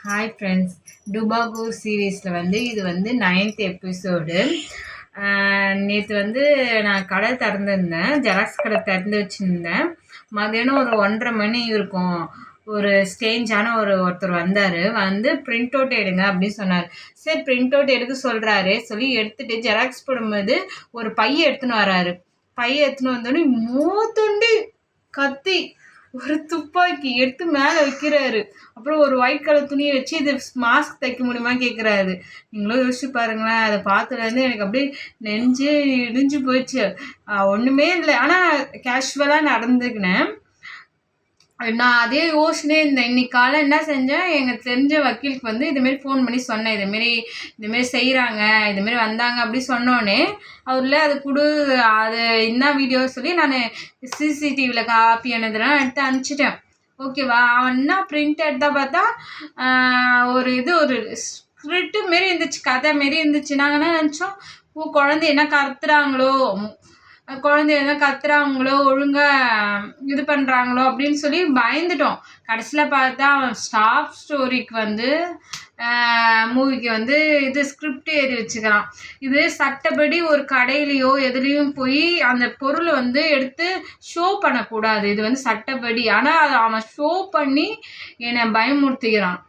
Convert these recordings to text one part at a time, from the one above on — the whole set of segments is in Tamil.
Hi friends. டுபாகோ சீரீஸில் இது 9th எபிசோடு. நேற்று நான் கடை திறந்துருந்தேன், ஜெராக்ஸ் கடை திறந்து வச்சுருந்தேன். மதியானம் ஒரு 1:30 மணி இருக்கும். ஒரு ஸ்டேஞ்சான ஒருத்தர் வந்தார். பிரிண்ட் அவுட் எடுங்க அப்படின்னு சொன்னார். சரி, பிரிண்ட் அவுட் எடுக்க சொல்கிறாரு சொல்லி எடுத்துகிட்டு ஜெராக்ஸ் போடும்போது ஒரு பையை எடுத்துன்னு வராரு. பையை எடுத்துன்னு வந்தோடனே மூத்துண்டு கத்தி ஒரு துப்பாக்கி எடுத்து மேலே வைக்கிறாரு. அப்புறம் ஒரு ஒயிட் கலர் துணியை வச்சு இது மாஸ்க் தைக்க முடியுமா கேட்குறாரு. நீங்களும் யோசிச்சு பாருங்களேன். அதை பார்த்துலேருந்து எனக்கு அப்படியே நெஞ்சு இடிஞ்சு போயிடுச்சு. ஒன்றுமே இல்லை, ஆனால் கேஷுவலாக நடந்துக்கினேன். நான் அதே யோசனை இருந்தேன். இன்னைக்கு காலை என்ன செஞ்சேன், எங்கள் தெரிஞ்ச வக்கீலுக்கு இதுமாரி ஃபோன் பண்ணி சொன்னேன். இதுமாரி செய்கிறாங்க, இதுமாரி வந்தாங்க அப்படி சொன்னோன்னே அவரில் அது கொடு, அது என்ன வீடியோ சொல்லி நான் சிசிடிவியில் காப்பி ஆனதெல்லாம் எடுத்து அனுப்பிச்சிட்டேன். ஓகேவா? அவன் என்ன பிரிண்ட் எடுத்தால் பார்த்தா ஒரு ஸ்கிரிப்ட் மாரி இருந்துச்சு, கதை மாரி இருந்துச்சு. நாங்கள் என்ன நினச்சோம், குழந்தை என்ன கத்துறாங்களோ ஒழுங்காக இது பண்ணுறாங்களோ அப்படின்னு சொல்லி பயந்துட்டோம். கடைசியில் பார்த்தா அவன் ஸ்டாப் ஸ்டோரிக்கு மூவிக்கு இது ஸ்கிரிப்ட் எழுதி வச்சுக்கிறான். இது சட்டப்படி ஒரு கடையிலையோ எதுலேயும் போய் அந்த பொருளை எடுத்து ஷோ பண்ணக்கூடாது. இது சட்டப்படி. ஆனால் அதை அவன் ஷோ பண்ணி என்னை பயமுறுத்திக்கிறான்.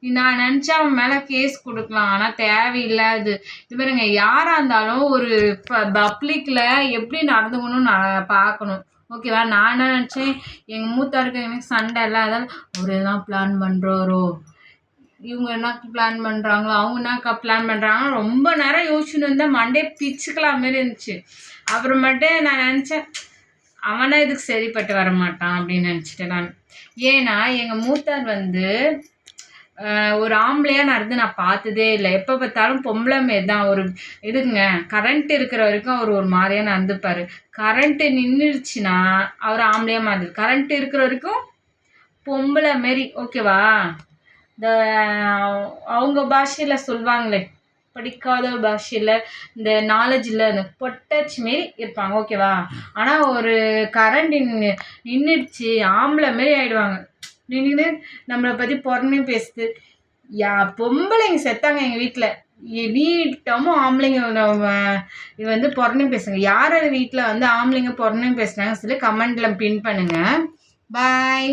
நான் நினச்சா அவன் மேலே கேஸ் கொடுக்கலாம், ஆனால் தேவையில்லாது. இது பாருங்க, யாராக இருந்தாலும் ஒரு பப்ளிக்கில் எப்படி நடந்துக்கணும்னு நான் பார்க்கணும். ஓகேவா? நான் என்ன நினச்சேன், எங்கள் மூத்தாருக்கு எனக்கு சண்டை இல்லை, அதாவது அவர் என்ன பிளான் பண்ணுறாரோ, இவங்க என்ன பிளான் பண்ணுறாங்களோ, அவங்க என்ன பிளான் பண்ணுறாங்க, ரொம்ப நேரம் யோசிச்சுன்னு இருந்தால் மண்டே பிச்சுக்கலாம் மாரி இருந்துச்சு. அப்புறமேட்டு நான் நினச்சேன், அவனா இதுக்கு சரிப்பட்டு வர மாட்டான் அப்படின்னு நினச்சிட்டேன் நான். ஏன்னா எங்கள் மூத்தார் ஒரு ஆம்பளையாக நான் பார்த்ததே இல்லை. எப்போ பார்த்தாலும் பொம்பளை மாரி தான். ஒரு இதுங்க கரண்ட் இருக்கிற வரைக்கும் அவர் ஒரு மாதிரியாக நடந்துப்பார். கரண்ட்டு நின்றுடுச்சுன்னா அவர் ஆம்பளையாக மாறுது. கரண்ட் இருக்கிற வரைக்கும் பொம்பளை மாரி. ஓகேவா? இந்த அவங்க பாஷையில் சொல்லுவாங்களே, படிக்காத பாஷையில், இந்த நாலேஜில் அந்த பொட்டாச்சி மாரி இருப்பாங்க. ஓகேவா? ஆனால் ஒரு கரண்ட் நின்றுடுச்சு ஆம்பளை மாரி ஆகிடுவாங்க. நின்று நம்மளை பற்றி பொறுமையும் பேசுது. பொம்பளைங்க செத்தாங்க எங்கள் வீட்டில். நீட்டமும் ஆம்பளைங்க பொறுமையும் பேசுங்க. யார் வீட்டில் ஆம்பளைங்க பொறுமையும் பேசுனாங்க சொல்லி கமெண்டில் பின் பண்ணுங்கள். பாய்.